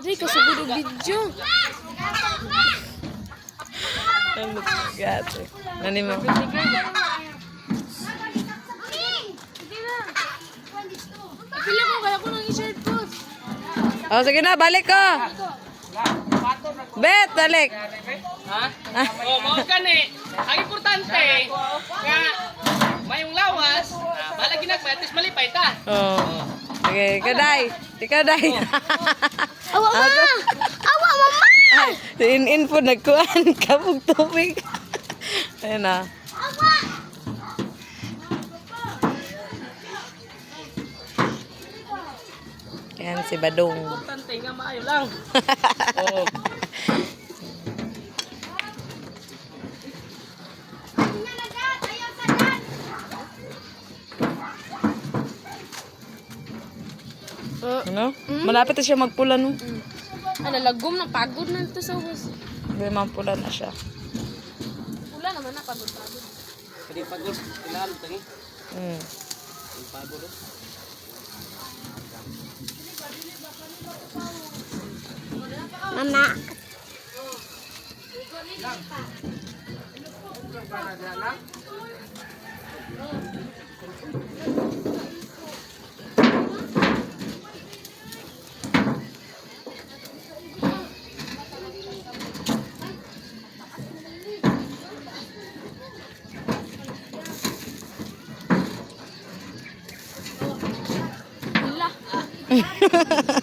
Aray, kasugod ang video. Ang gato. Nani mo? Pili ko, kaya ko nang i-shirt ko. Oh, sige na, balik ko. Bet, balik. Ha? Oh, mao gani. Ang importante nga mayong lawas, balag ginagmatis malipay ta. Oh. Sige, kaday. Ikaw, day. Awa, ma! Awa, mama! Ay, in po nagkuhan. Kabog tubig. Ayun na. Yan si Badong. Importante nga maayo lang. Oh. Ano? Malapit na siya magpula, no? Ano, lagom na, pagod na ito sa was. Hindi, mampula na siya. Wala naman na, pagod-pagod. Kadi pagod ilalo tangi. Mm. Pagod. Mama. Wala.